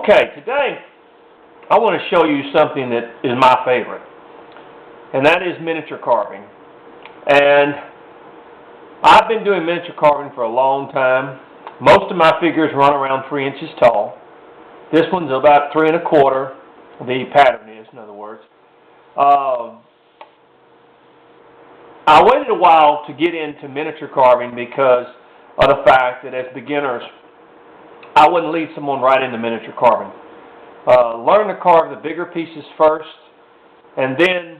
Okay, today I want to show you something that is my favorite, and that is miniature carving. And I've been doing miniature carving for a long time. Most of my figures run around 3 inches tall. This one's about 3 1/4. The pattern is, in other words. I waited a while to get into miniature carving because of the fact that as beginners, I wouldn't lead someone right into miniature carving. Learn to carve the bigger pieces first, and then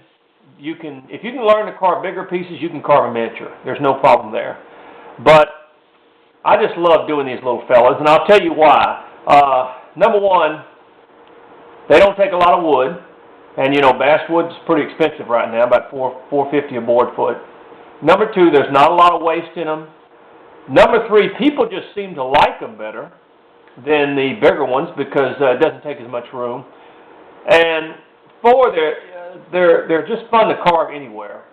if you can learn to carve bigger pieces, you can carve a miniature. There's no problem there. But I just love doing these little fellas, and I'll tell you why. Number one, they don't take a lot of wood, and you know basswood's pretty expensive right now, about $4.50 a board foot. Number two, there's not a lot of waste in them. Number three, people just seem to like them better than the bigger ones because it doesn't take as much room. And four, they're just fun to carve anywhere.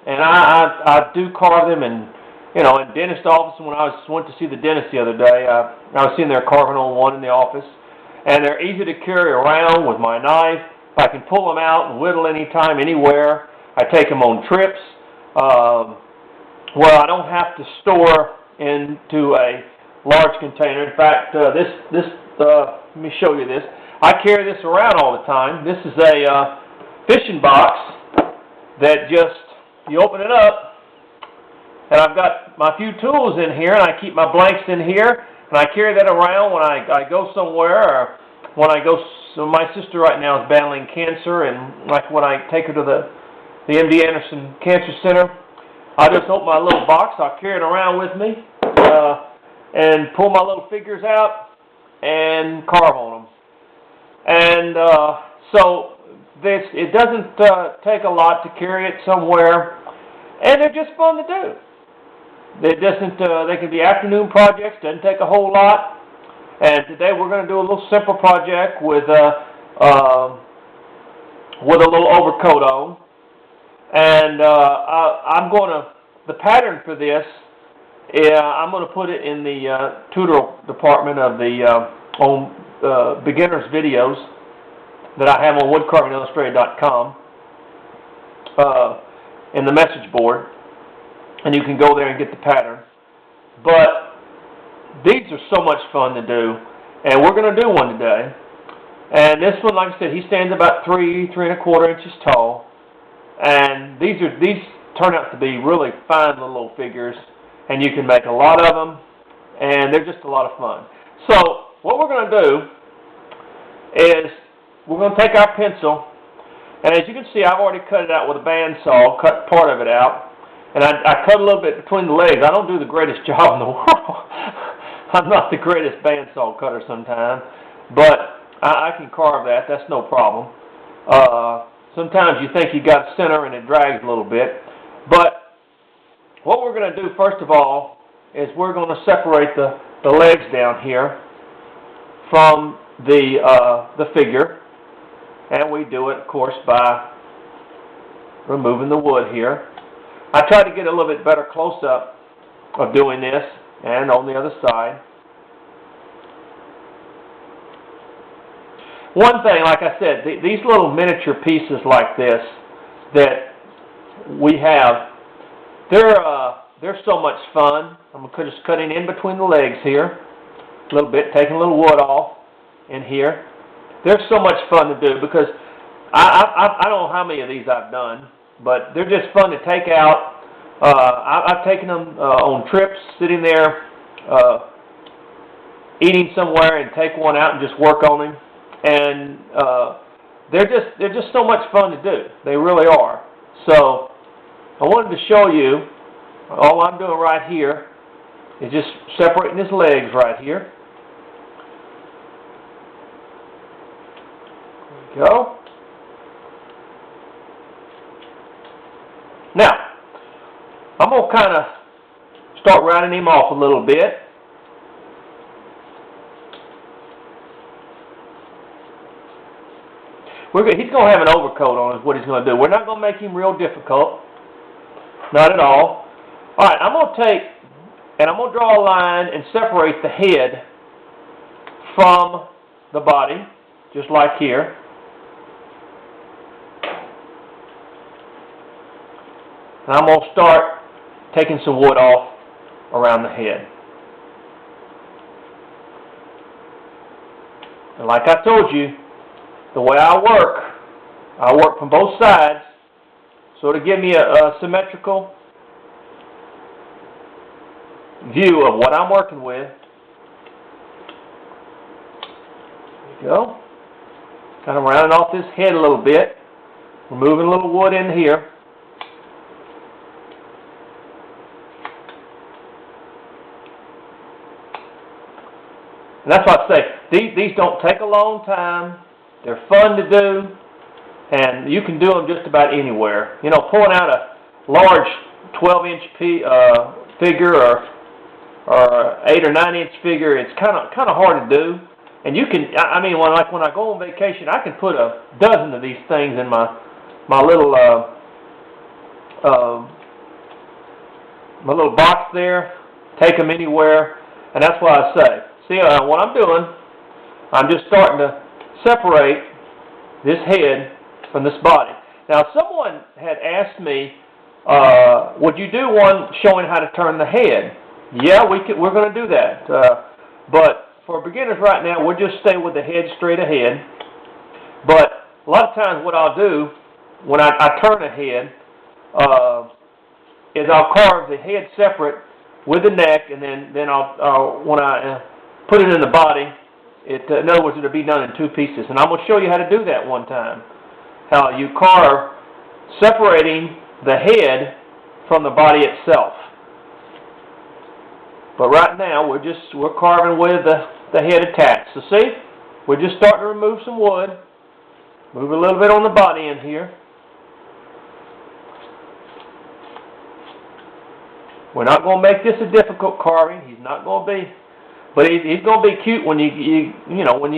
And I do carve them in dentist office. When I went to see the dentist the other day, I was sitting there carving on one in the office. And they're easy to carry around with my knife. I can pull them out and whittle anytime, anywhere. I take them on trips where I don't have to store into a large container. In fact, let me show you this. I carry this around all the time. This is a fishing box that you open it up, and I've got my few tools in here, and I keep my blanks in here, and I carry that around when I go somewhere, or when I go. So my sister right now is battling cancer, and like when I take her to the MD Anderson Cancer Center, I just open my little box, I'll carry it around with me, and pull my little figures out and carve on them. And so it doesn't take a lot to carry it somewhere, and they're just fun to do. They can be afternoon projects, doesn't take a whole lot. And today we're going to do a little simple project with a little overcoat on. And the pattern for this, I'm going to put it in the tutorial department of the beginners videos that I have on woodcarvingillustrated.com in the message board. And you can go there and get the pattern. But these are so much fun to do, and we're going to do one today. And this one, like I said, he stands about 3 1/4 inches tall, and these turn out to be really fine little figures, and you can make a lot of them, and they're just a lot of fun. So what we're going to do is we're going to take our pencil, and as you can see, I've already cut it out with a bandsaw, cut part of it out, and I cut a little bit between the legs. I don't do the greatest job in the world. I'm not the greatest bandsaw cutter sometimes, but I can carve that. That's no problem. Sometimes you think you got center and it drags a little bit. But what we're going to do first of all is we're going to separate the legs down here from the figure. And we do it, of course, by removing the wood here. I try to get a little bit better close-up of doing this, and on the other side. One thing, like I said, these little miniature pieces like this that we have, they're so much fun. I'm just cutting in between the legs here a little bit, taking a little wood off in here. They're so much fun to do because I don't know how many of these I've done, but they're just fun to take out. I've taken them on trips, sitting there eating somewhere, and take one out and just work on them. And they're just so much fun to do. They really are. So I wanted to show you. All I'm doing right here is just separating his legs right here. There we go. Now, I'm going to kind of start rounding him off a little bit. He's going to have an overcoat on is what he's going to do. We're not going to make him real difficult. Not at all. All right, I'm going to take, and I'm going to draw a line and separate the head from the body, just like here. And I'm going to start taking some wood off around the head. And like I told you, the way I work from both sides, so to give me a symmetrical view of what I'm working with. There you go. Kind of rounding off this head a little bit. Removing a little wood in here. And that's what I say. These don't take a long time. They're fun to do. And you can do them just about anywhere. You know, pulling out a large 12-inch figure or 8 or 9-inch figure, it's kind of hard to do. And you can, I mean, when I go on vacation, I can put a dozen of these things in my little box there. Take them anywhere, and that's what I say. See, what I'm doing, I'm just starting to separate this head from this body. Now, someone had asked me, would you do one showing how to turn the head? Yeah, we're going to do that. But for beginners right now, we'll just stay with the head straight ahead. But a lot of times what I'll do when I turn a head is I'll carve the head separate with the neck, and then I'll when I put it in the body, in other words, it'll be done in two pieces. And I'm going to show you how to do that one time. How you carve separating the head from the body itself. But right now we're carving with the head attached. So see, we're just starting to remove some wood. Move a little bit on the body in here. We're not going to make this a difficult carving. He's not going to be, but he's going to be cute when you know when you